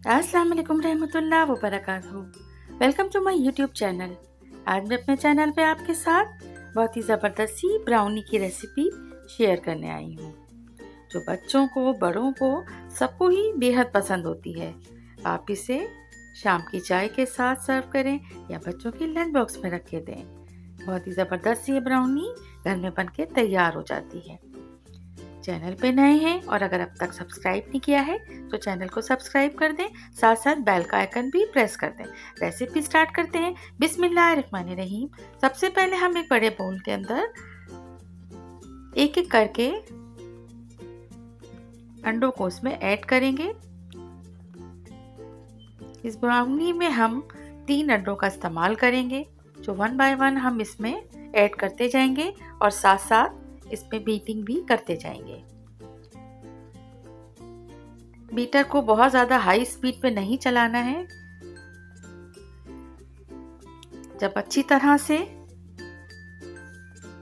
अस्सलाम वालेकुम रहमतुल्लाह व बरकातहू। Welcome to my YouTube channel. आज मैं अपने चैनल पे आपके साथ बहुत ही ज़बरदस्त सी ब्राउनी की रेसिपी शेयर करने आई हूँ, जो बच्चों को, बड़ों को, सबको ही बेहद पसंद होती है। आप इसे शाम की चाय के साथ सर्व करें या बच्चों के लंच बॉक्स में रख के दें। बहुत ही ज़बरदस्त सी ये ब्राउनी घर में बन के तैयार हो जाती है। चैनल पे नए हैं और अगर अब तक सब्सक्राइब नहीं किया है तो चैनल को सब्सक्राइब कर दें, साथ साथ बेल का आइकन भी प्रेस कर दें। रेसिपी स्टार्ट करते हैं। बिस्मिल्लाहिर्रहमानिर्रहीम। सबसे पहले हम एक बड़े बाउल के अंदर एक एक करके अंडों को उसमें ऐड करेंगे। इस ब्राउनी में हम 3 अंडों का इस्तेमाल करेंगे, जो 1 बाय 1 हम इसमें ऐड करते जाएंगे और साथ साथ इसमें बीटिंग भी करते जाएंगे। बीटर को बहुत ज़्यादा हाई स्पीड पे नहीं चलाना है। जब अच्छी तरह से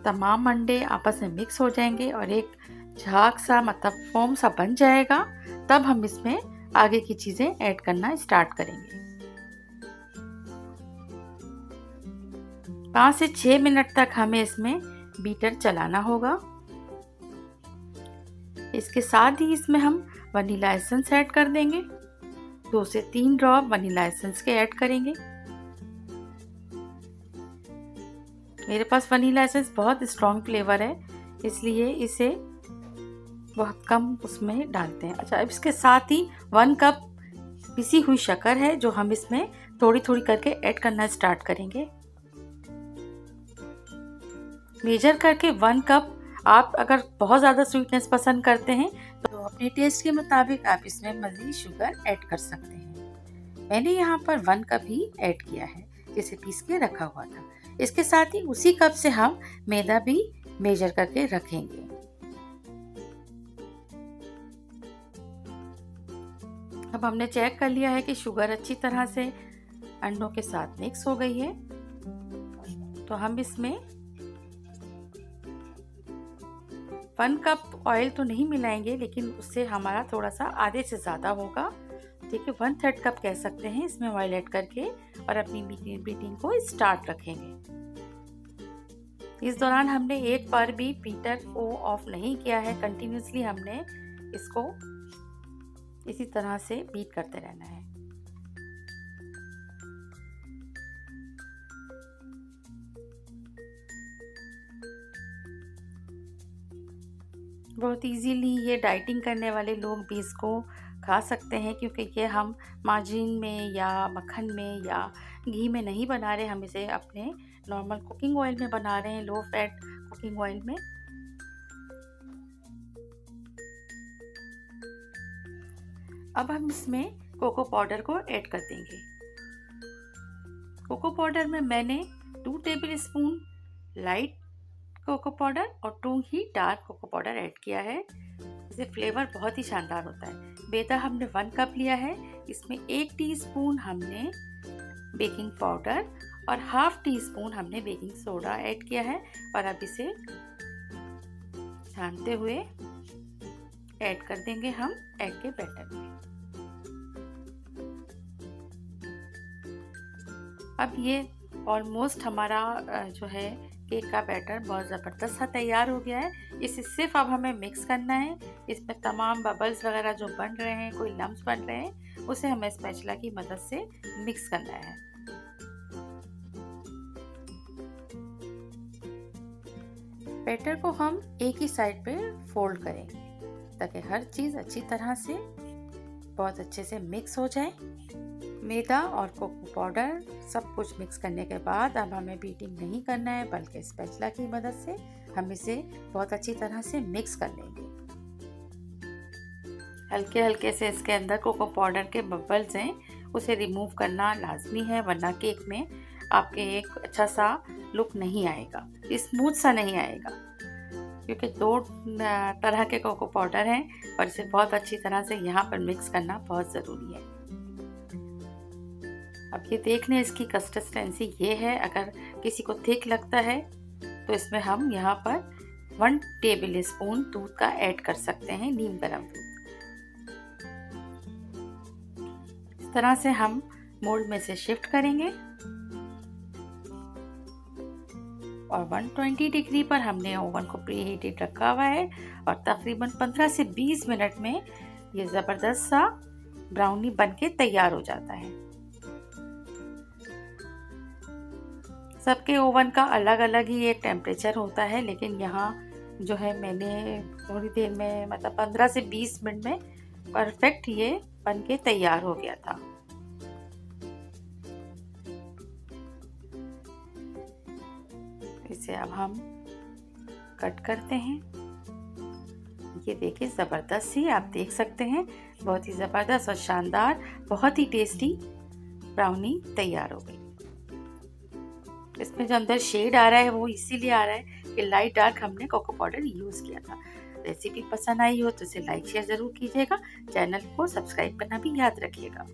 तमाम अंडे आपस में मिक्स हो जाएंगे और एक झाग सा मतलब फोम सा बन जाएगा, तब हम इसमें आगे की चीज़ें ऐड करना स्टार्ट करेंगे। 5 से 6 मिनट तक हमें इसमें बीटर चलाना होगा। इसके साथ ही इसमें हम वनीला एसेंस ऐड कर देंगे। 2 से 3 ड्रॉप वनीला एसेंस के ऐड करेंगे। मेरे पास वनीला एसेंस बहुत स्ट्रॉन्ग फ्लेवर है, इसलिए इसे बहुत कम उसमें डालते हैं। अच्छा, अब इसके साथ ही 1 कप पिसी हुई शक्कर है, जो हम इसमें थोड़ी थोड़ी करके ऐड करना स्टार्ट करेंगे। मेजर करके 1 कप। आप अगर बहुत ज़्यादा स्वीटनेस पसंद करते हैं तो अपने टेस्ट के मुताबिक आप इसमें मज़ीद शुगर ऐड कर सकते हैं। मैंने यहाँ पर 1 कप ही ऐड किया है, जिसे पीस के रखा हुआ था। इसके साथ ही उसी कप से हम मैदा भी मेजर करके रखेंगे। अब हमने चेक कर लिया है कि शुगर अच्छी तरह से अंडों के साथ मिक्स हो गई है, तो हम इसमें 1 कप ऑयल तो नहीं मिलाएंगे, लेकिन उससे हमारा थोड़ा सा आधे से ज़्यादा होगा। ठीक है, 1/3 कप कह सकते हैं इसमें ऑयल ऐड करके और अपनी बीटिंग को स्टार्ट रखेंगे। इस दौरान हमने एक बार भी बीटर को ऑफ नहीं किया है। कंटिन्यूसली हमने इसको इसी तरह से बीट करते रहना है। बहुत इजीली ये डाइटिंग करने वाले लोग भी इसको खा सकते हैं, क्योंकि ये हम मार्जिन में या मक्खन में या घी में नहीं बना रहे, हम इसे अपने नॉर्मल कुकिंग ऑयल में बना रहे हैं, लो फैट कुकिंग ऑयल में। अब हम इसमें कोको पाउडर को ऐड कर देंगे। कोको पाउडर में मैंने 2 tablespoon light cocoa powder और 2 ही डार्क कोको पाउडर ऐड किया है। इससे फ्लेवर बहुत ही शानदार होता है। मैदा हमने 1 कप लिया है, इसमें 1 टीस्पून हमने बेकिंग पाउडर और ½ टीस्पून हमने बेकिंग सोडा ऐड किया है और अब इसे छानते हुए ऐड कर देंगे हम एग के बैटर में। अब ये ऑलमोस्ट हमारा जो है केक का बैटर बहुत ज़बरदस्त सा तैयार हो गया है। इसे सिर्फ अब हमें मिक्स करना है। इसमें तमाम बबल्स वगैरह जो बन रहे हैं, कोई लम्स बन रहे हैं, उसे हमें स्पैचुला की मदद से मिक्स करना है। बैटर को हम एक ही साइड पे फोल्ड करेंगे ताकि हर चीज़ अच्छी तरह से बहुत अच्छे से मिक्स हो जाए। मैदा और कोको पाउडर सब कुछ मिक्स करने के बाद अब हमें बीटिंग नहीं करना है, बल्कि स्पैचुला की मदद से हम इसे बहुत अच्छी तरह से मिक्स कर लेंगे। हल्के हल्के से इसके अंदर कोको पाउडर के बबल्स हैं, उसे रिमूव करना लाजमी है, वरना केक में आपके एक अच्छा सा लुक नहीं आएगा, स्मूथ सा नहीं आएगा, क्योंकि 2 तरह के कोको पाउडर हैं और इसे बहुत अच्छी तरह से यहाँ पर मिक्स करना बहुत ज़रूरी है। अब ये देख लें, इसकी कंसिस्टेंसी ये है। अगर किसी को थिक लगता है तो इसमें हम यहाँ पर 1 टेबल स्पून दूध का ऐड कर सकते हैं, नीम गर्म दूध। तरह से हम मोल्ड में से शिफ्ट करेंगे और 120 डिग्री पर हमने ओवन को प्री हीटेड रखा हुआ है और तकरीबन 15 से 20 मिनट में ये ज़बरदस्त सा ब्राउनी बनके तैयार हो जाता है। सबके ओवन का अलग अलग ही एक टेम्परेचर होता है, लेकिन यहाँ जो है मैंने थोड़ी देर में मतलब 15 से 20 मिनट में परफेक्ट ये बनके तैयार हो गया था। इसे अब हम कट करते हैं। ये देखिए ज़बरदस्त सी, आप देख सकते हैं बहुत ही ज़बरदस्त और शानदार, बहुत ही टेस्टी ब्राउनी तैयार हो गई। इसमें जो अंदर शेड आ रहा है वो इसीलिए आ रहा है कि लाइट डार्क हमने कोको पाउडर यूज़ किया था। रेसिपी पसंद आई हो तो इसे लाइक शेयर ज़रूर कीजिएगा। चैनल को सब्सक्राइब करना भी याद रखिएगा।